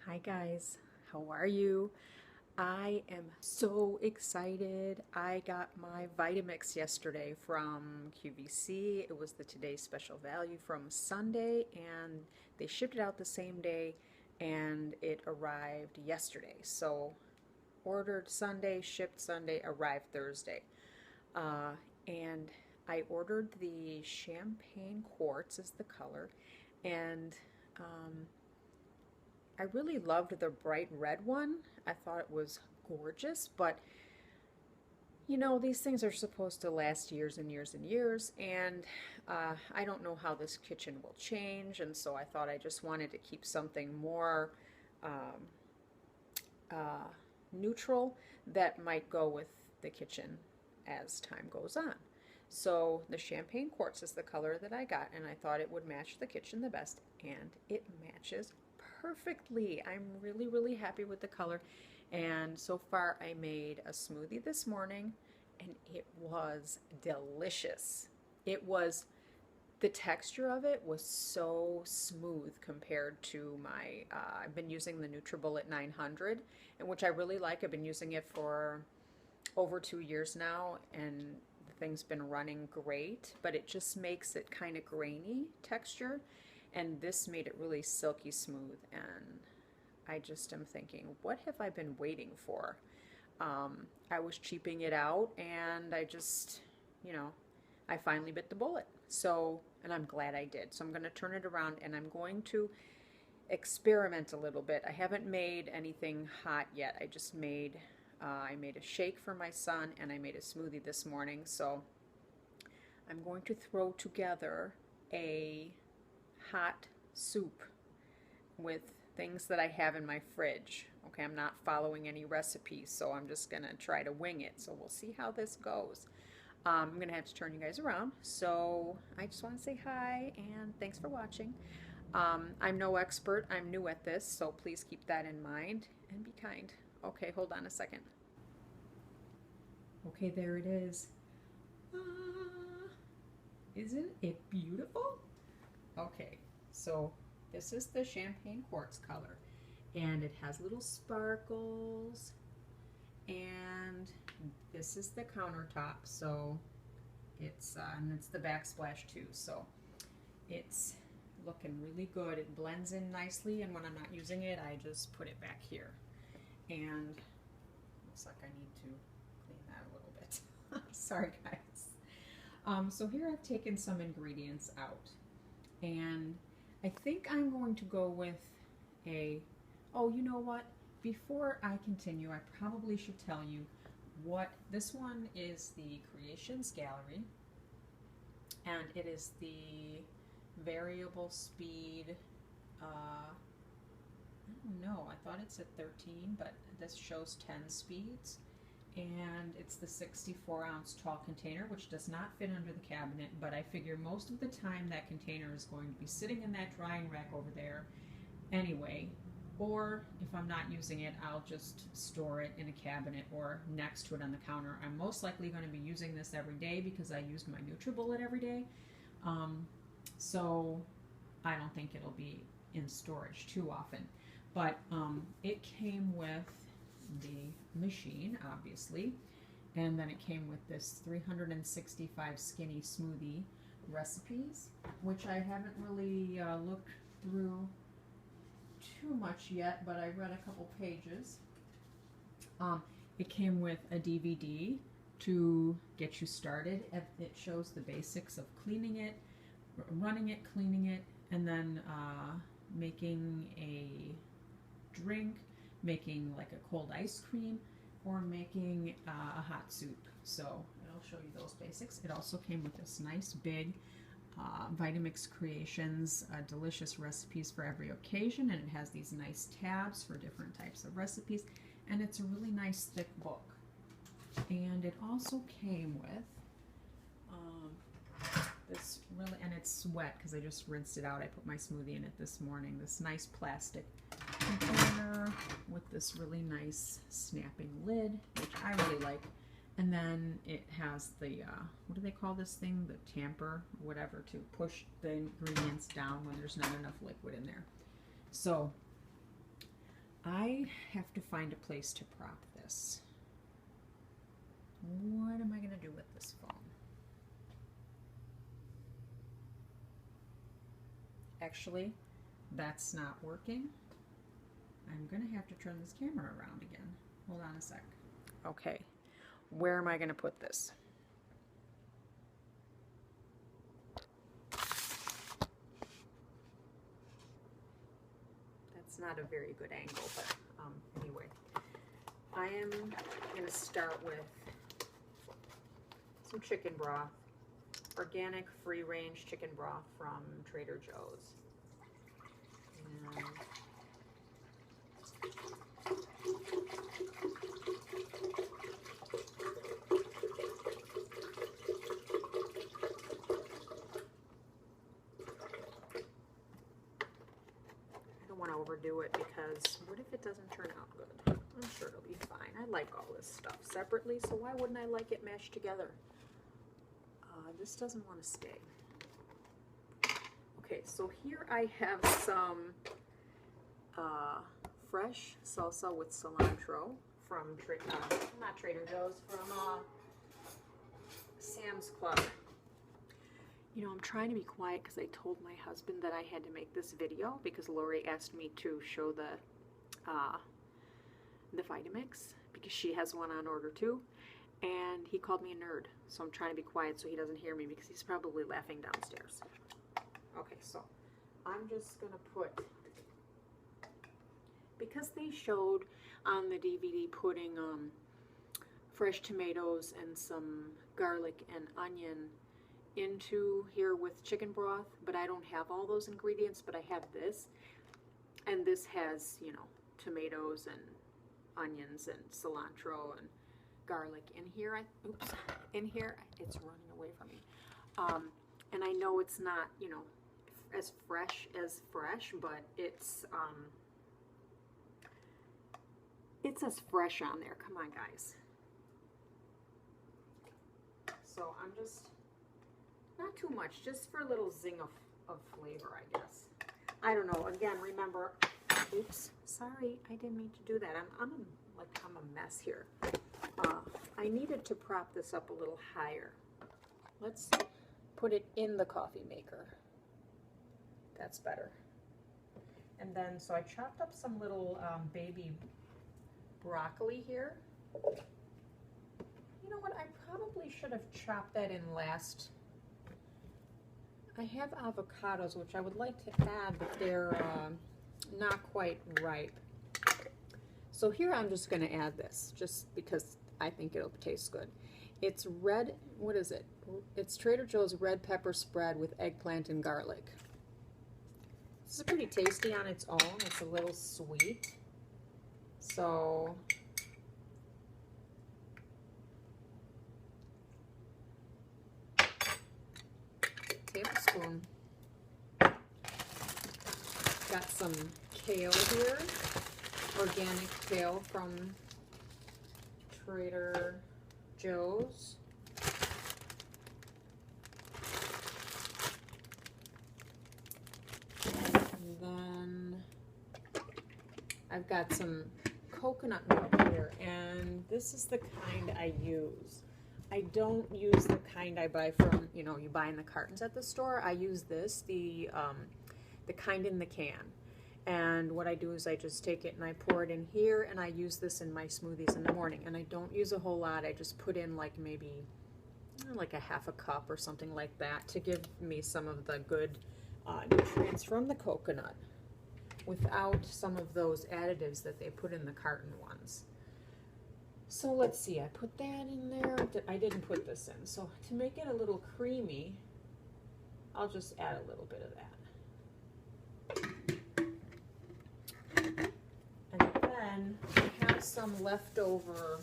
Hi guys, how are you? I am so excited. I got my Vitamix yesterday from QVC. It was the Today's Special Value from Sunday, and they shipped it out the same day, and it arrived yesterday. So ordered Sunday, shipped Sunday, arrived Thursday. Uh, and I ordered the champagne quartz is the color, and um, I really loved the bright red one. I thought it was gorgeous, but these things are supposed to last years and years and years, and I don't know how this kitchen will change, and so I thought I just wanted to keep something more um, uh, neutral that might go with the kitchen as time goes on. So the champagne quartz is the color that I got, and I thought it would match the kitchen the best, and it matches perfectly. I'm really, really happy with the color. And so far, I made a smoothie this morning, and it was delicious. It was the texture of it was so smooth compared to my I've been using the NutriBullet 900, and which I really like. I've been using it for over 2 years now, and the thing's been running great, but it just makes it kind of grainy texture, and this made it really silky smooth. And I just am thinking, what have I been waiting for? I was cheaping it out, and I just, you know, I finally bit the bullet. So, and I'm glad I did. So I'm going to turn it around, and I'm going to experiment a little bit. I haven't made anything hot yet. I made a shake for my son, and I made a smoothie this morning. So I'm going to throw together a hot soup with things that I have in my fridge. Okay, I'm not following any recipes, so I'm just gonna try to wing it. So we'll see how this goes. I'm gonna have to turn you guys around. So I just want to say hi and thanks for watching. I'm no expert, I'm new at this, so please keep that in mind and be kind. Okay, hold on a second. Okay, there it is. Ah, isn't it beautiful? Okay, so this is the champagne quartz color, and it has little sparkles, and this is the countertop, so and it's the backsplash too, so it's looking really good. It blends in nicely, and when I'm not using it, I just put it back here. And looks like I need to clean that a little bit. Sorry guys. So here I've taken some ingredients out, and I think I'm going to go with oh, you know what? Before I continue, I probably should tell you what this one is. The Creations Gallery, and it is the variable speed. I don't know, I thought it said 13, but this shows 10 speeds. And it's the 64-ounce tall container, which does not fit under the cabinet, but I figure most of the time that container is going to be sitting in that drying rack over there anyway. Or if I'm not using it, I'll just store it in a cabinet or next to it on the counter. I'm most likely going to be using this every day because I use my NutriBullet every day. So I don't think it'll be in storage too often. But it came with the machine, obviously, and then it came with this 365 skinny smoothie recipes, which I haven't really looked through too much yet, but I read a couple pages. It came with a DVD to get you started. It shows the basics of cleaning it, running it, cleaning it, and then making a drink, making like a cold ice cream, or making a hot soup. So it'll show you those basics. It also came with this nice big Vitamix Creations delicious recipes for every occasion, and it has these nice tabs for different types of recipes, and it's a really nice thick book. And it also came with this really, and it's wet because I just rinsed it out. I put my smoothie in it this morning. This nice plastic container with this really nice snapping lid, which I really like. And then it has the, what do they call this thing? The tamper, whatever, to push the ingredients down when there's not enough liquid in there. So I have to find a place to prop this. What am I going to do with this phone? Actually, that's not working. I'm going to have to turn this camera around again. Hold on a sec. Okay, where am I going to put this? That's not a very good angle, but anyway. I am going to start with some chicken broth. Organic free-range chicken broth from Trader Joe's. And I don't want to overdo it because what if it doesn't turn out good? I'm sure it'll be fine. I like all this stuff separately, so why wouldn't I like it mashed together? This doesn't want to stay. Okay, so here I have some fresh salsa with cilantro from not Trader Joe's, from Sam's Club. You know, I'm trying to be quiet because I told my husband that I had to make this video because Lori asked me to show the Vitamix because she has one on order too. And he called me a nerd, so I'm trying to be quiet so he doesn't hear me because he's probably laughing downstairs. Okay, so I'm just going to put, because they showed on the DVD putting fresh tomatoes and some garlic and onion into here with chicken broth, but I don't have all those ingredients, but I have this. And this has, you know, tomatoes and onions and cilantro and garlic in here. In here it's running away from me, and I know it's not, you know, as fresh, but it's as fresh on there. Come on, guys. So I'm just, not too much, just for a little zing of flavor, I guess. I don't know. Again, remember, oops, sorry, I didn't mean to do that. I'm a mess here. I needed to prop this up a little higher. Let's put it in the coffee maker. That's better. And then, so I chopped up some little baby broccoli here. You know what, I probably should have chopped that in last. I have avocados, which I would like to add, but they're not quite ripe. So here I'm just going to add this, just because I think it'll taste good. It's red, what is it? It's Trader Joe's red pepper spread with eggplant and garlic. This is pretty tasty on its own. It's a little sweet. So tablespoon. Got some kale here. Organic kale from Trader Joe's. And then I've got some coconut milk here, and this is the kind I use. I don't use the kind I buy from, you know, you buy in the cartons at the store. I use this, the kind in the can. And what I do is I just take it and I pour it in here, and I use this in my smoothies in the morning. And I don't use a whole lot. I just put in like maybe like a half a cup or something like that to give me some of the good nutrients from the coconut without some of those additives that they put in the carton ones. So let's see, I put that in there. I didn't put this in. So to make it a little creamy, I'll just add a little bit of that. And then I have some leftover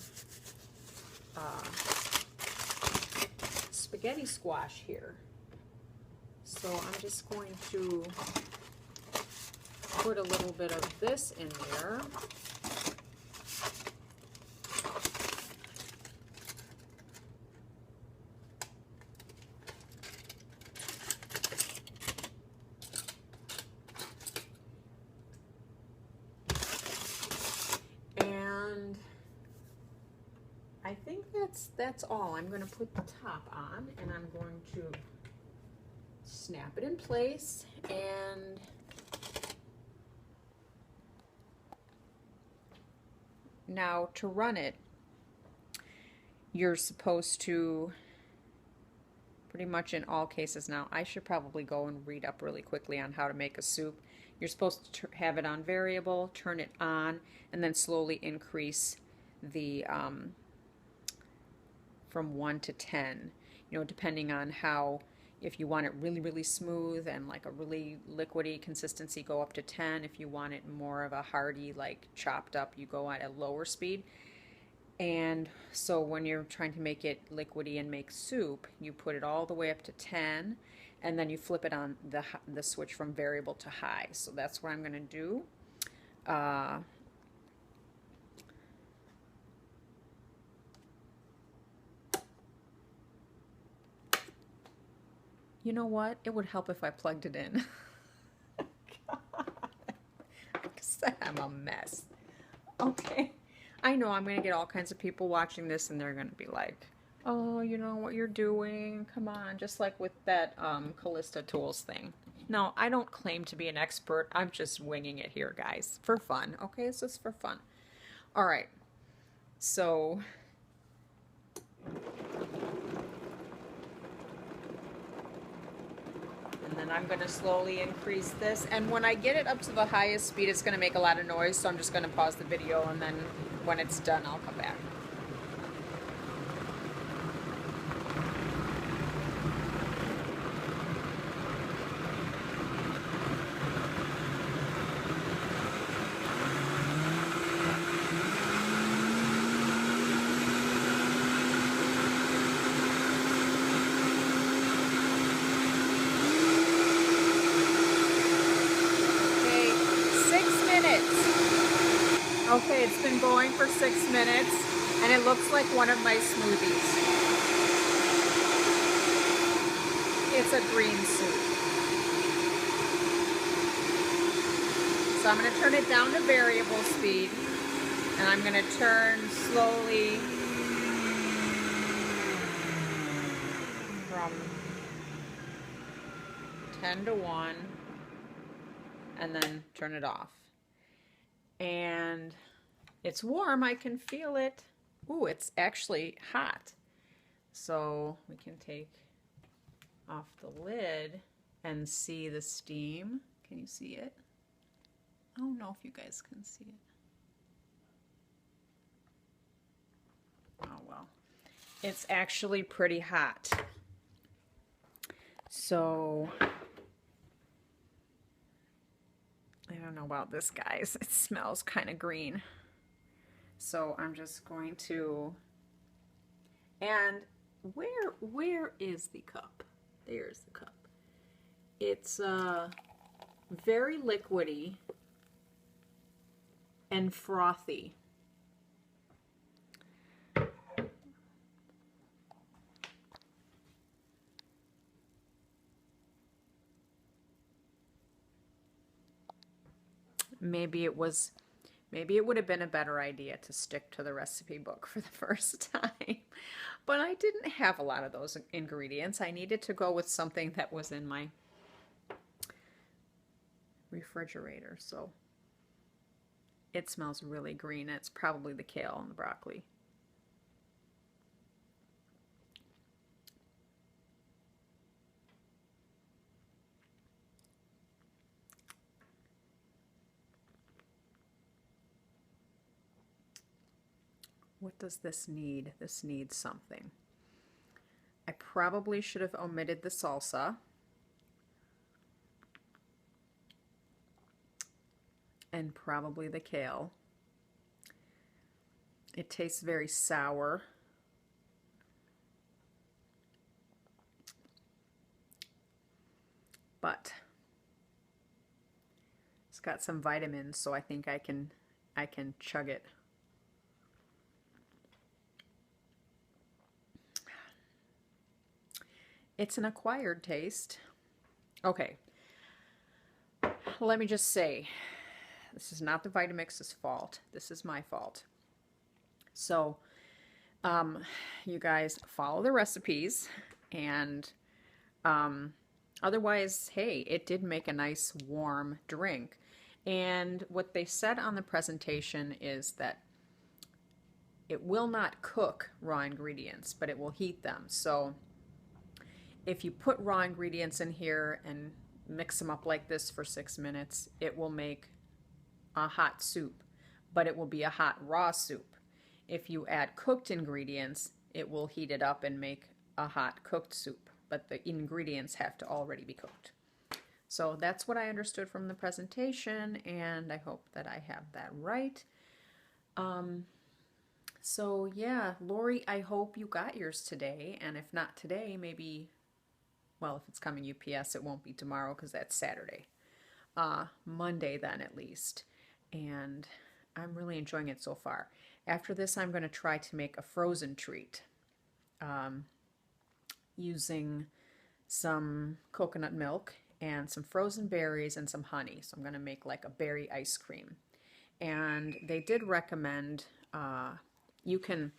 spaghetti squash here. So I'm just going to put a little bit of this in there. that's all. I'm going to put the top on, and I'm going to snap it in place, and now to run it, you're supposed to, pretty much in all cases now, I should probably go and read up really quickly on how to make a soup. You're supposed to have it on variable, turn it on, and then slowly increase the from 1 to 10, you know, depending on how, if you want it really, really smooth and like a really liquidy consistency, go up to 10. If you want it more of a hearty, like chopped up, you go at a lower speed. And so when you're trying to make it liquidy and make soup, you put it all the way up to 10, and then you flip it on the switch from variable to high. So that's what I'm going to do. You know what? It would help if I plugged it in. God. I'm a mess. Okay. I know I'm going to get all kinds of people watching this, and they're going to be like, oh, you know what you're doing? Come on. Just like with that Callista Tools thing. No, I don't claim to be an expert. I'm just winging it here, guys. For fun. Okay, it's just for fun. All right. So... and then I'm going to slowly increase this. And when I get it up to the highest speed, it's going to make a lot of noise. So I'm just going to pause the video, and then when it's done, I'll come back. Okay, it's been going for 6 minutes, and it looks like one of my smoothies. It's a green soup. So I'm going to turn it down to variable speed, and I'm going to turn slowly from 10 to 1, and then turn it off. And it's warm, I can feel it. Ooh, it's actually hot. So we can take off the lid and see the steam. Can you see it? I don't know if you guys can see it. Oh well. It's actually pretty hot. So I don't know about this, guys. It smells kind of green. So I'm just going to, and where is the cup? There's the cup. It's very liquidy and frothy. Maybe it would have been a better idea to stick to the recipe book for the first time. But I didn't have a lot of those ingredients. I needed to go with something that was in my refrigerator. So it smells really green. It's probably the kale and the broccoli. What does this need? This needs something. I probably should have omitted the salsa. And probably the kale. It tastes very sour. But it's got some vitamins, so I think I can chug it. It's an acquired taste. Okay. Let me just say, this is not the Vitamix's fault. This is my fault. So Um, you guys follow the recipes, and otherwise, hey, it did make a nice warm drink. And what they said on the presentation is that it will not cook raw ingredients, but it will heat them. So if you put raw ingredients in here and mix them up like this for 6 minutes, it will make a hot soup, but it will be a hot raw soup. If you add cooked ingredients, it will heat it up and make a hot cooked soup, but the ingredients have to already be cooked. So that's what I understood from the presentation, and I hope that I have that right. So yeah, Lori, I hope you got yours today, and if not today, maybe, well, if it's coming UPS, it won't be tomorrow because that's Saturday. Monday then at least. And I'm really enjoying it so far. After this, I'm going to try to make a frozen treat using some coconut milk and some frozen berries and some honey. So I'm going to make like a berry ice cream. And they did recommend you can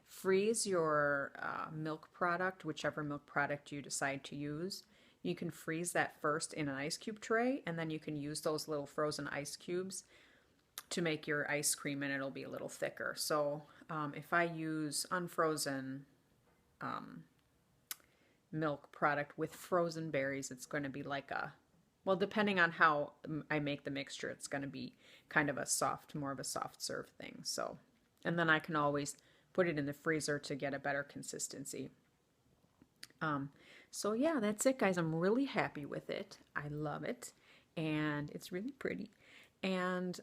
freeze your milk product, whichever milk product you decide to use. You can freeze that first in an ice cube tray, and then you can use those little frozen ice cubes to make your ice cream, and it'll be a little thicker. So if I use unfrozen milk product with frozen berries, it's going to be like a, well, depending on how I make the mixture, it's going to be kind of a soft, more of a soft serve thing. So, and then I can always put it in the freezer to get a better consistency. So yeah, that's it, guys. I'm really happy with it. I love it, and it's really pretty, and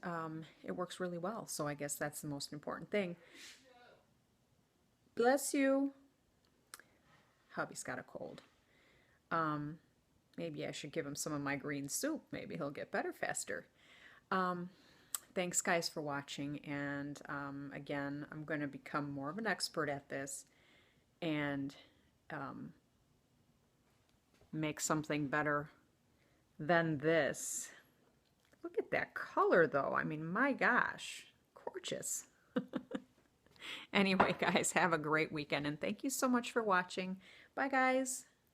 it works really well. So I guess that's the most important thing. Bless you. Hubby's got a cold. Maybe I should give him some of my green soup. Maybe he'll get better faster. Thanks, guys, for watching. And again, I'm going to become more of an expert at this and make something better than this. Look at that color, though. I mean, my gosh, gorgeous. Anyway, guys, have a great weekend, and thank you so much for watching. Bye, guys.